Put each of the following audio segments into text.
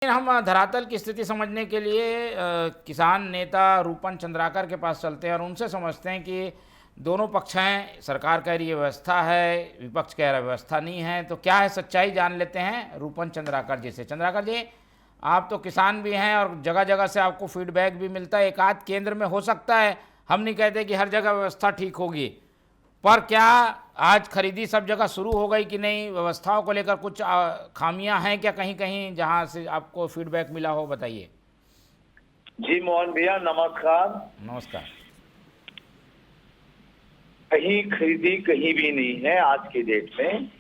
हम धरातल की स्थिति समझने के लिए किसान नेता रूपन चंद्राकर के पास चलते हैं और उनसे समझते हैं कि दोनों पक्ष हैं। सरकार कह रही है व्यवस्था है, विपक्ष कह रहा है व्यवस्था नहीं है, तो क्या है सच्चाई जान लेते हैं रूपन चंद्राकर जी से। चंद्राकर जी, आप तो किसान भी हैं और जगह जगह से आपको फीडबैक भी मिलता है। एक आध केंद्र में हो सकता है, हम नहीं कहते कि हर जगह व्यवस्था ठीक होगी, पर क्या आज खरीदी सब जगह शुरू हो गई कि नहीं? व्यवस्थाओं को लेकर कुछ खामियां हैं क्या कहीं कहीं जहां से आपको फीडबैक मिला हो, बताइए। जी मोहन भैया नमस्कार। नमस्कार। कहीं खरीदी कहीं भी नहीं है आज के डेट में।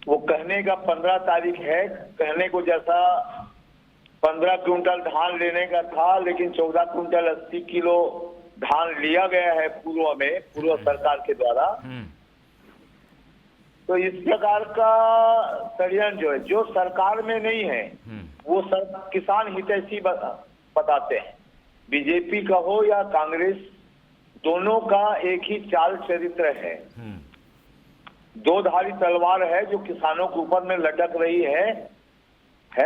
वो कहने का 15 तारीख है, कहने को जैसा 15 क्विंटल धान लेने का था, लेकिन 14 क्विंटल 80 किलो धान लिया गया है पूर्व सरकार के द्वारा। तो इस प्रकार का षड्यंत्र जो है, जो सरकार में नहीं है वो सब किसान हितैषी बताते हैं। बीजेपी का हो या कांग्रेस, दोनों का एक ही चाल चरित्र है। दो धारी तलवार है जो किसानों के ऊपर में लटक रही है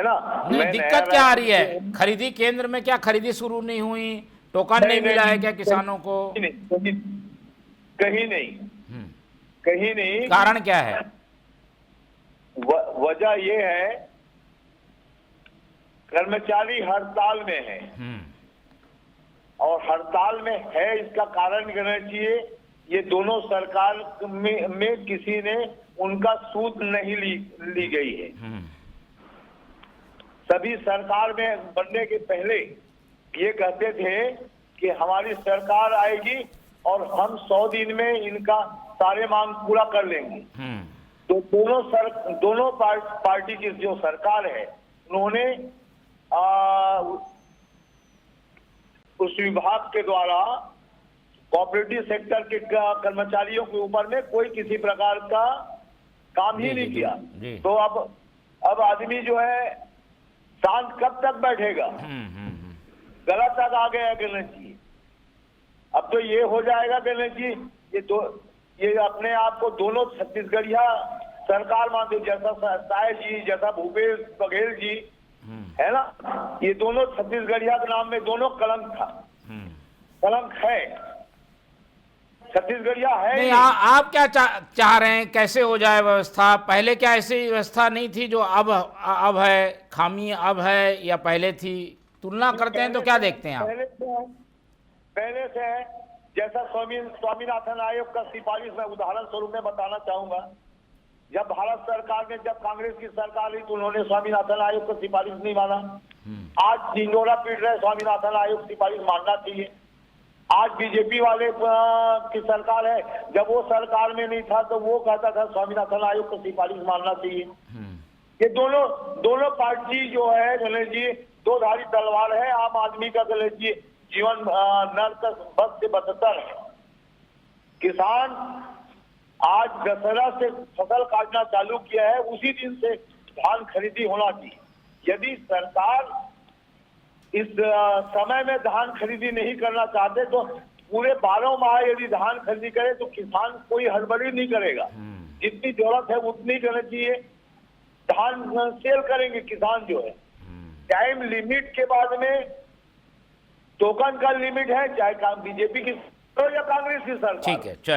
ना। नहीं, दिक्कत क्या आ रही है? खरीदी केंद्र में क्या खरीदी शुरू नहीं हुई? टोकन नहीं मिला है क्या किसानों को? कहीं नहीं, कहीं नहीं। कारण क्या है? वजह ये है, कर्मचारी हड़ताल में है और हड़ताल में है, इसका कारण कहना चाहिए ये दोनों सरकार में किसी ने उनका सूद नहीं ली गई है। सभी सरकार में बनने के पहले ये कहते थे कि हमारी सरकार आएगी और हम 100 दिन में इनका सारे मांग पूरा कर लेंगे। तो दोनों पार्टी की जो सरकार है, उन्होंने उस विभाग के द्वारा कोऑपरेटिव सेक्टर के कर्मचारियों के ऊपर में कोई किसी प्रकार का काम ही नहीं किया। तो अब आदमी जो है शांत कब तक बैठेगा? गलत तक आ गया कहना चाहिए। अब तो ये हो जाएगा कहना चाहिए ये अपने आप को दोनों छत्तीसगढ़िया सरकार मानते, जैसा साय जी, जैसा भूपेश बघेल जी है ना, ये दोनों छत्तीसगढ़िया के नाम में दोनों कलंक था, कलंक है, छत्तीसगढ़िया है नहीं। आप क्या चाह रहे हैं, कैसे हो जाए व्यवस्था? पहले क्या ऐसी व्यवस्था नहीं थी जो अब है? खामी अब है या पहले थी? तुलना करते हैं तो क्या देखते हैं आप? पहले से है। जैसा स्वामीनाथन आयोग का सिफारिश मैं उदाहरण स्वरूप में बताना चाहूंगा। जब भारत सरकार ने, जब कांग्रेस की सरकार हुई तो उन्होंने स्वामीनाथन आयोग का सिफारिश नहीं माना। आज ढिंडोरा पीट रहे स्वामीनाथन आयोग सिफारिश मानना चाहिए। आज बीजेपी वाले की सरकार है, जब वो सरकार में नहीं था तो वो कहता था स्वामीनाथन आयोग का सिफारिश मानना चाहिए। ये दोनों पार्टी जो है गणेश जी, दो धारी तलवार है। आम आदमी का गणेश जी जीवन नर्क बद से बदतर है। किसान आज दशहरा से फसल काटना चालू किया है, उसी दिन से धान खरीदी होना चाहिए। यदि सरकार इस समय में धान खरीदी नहीं करना चाहते तो पूरे 12 माह यदि धान खरीदी करे तो किसान कोई हड़बड़ी नहीं करेगा। जितनी जरूरत है उतनी करना चाहिए, धान सेल करेंगे किसान जो है। टाइम लिमिट के बाद में टोकन का लिमिट है, चाहे बीजेपी की या कांग्रेस की सरकार। ठीक है, चलिए।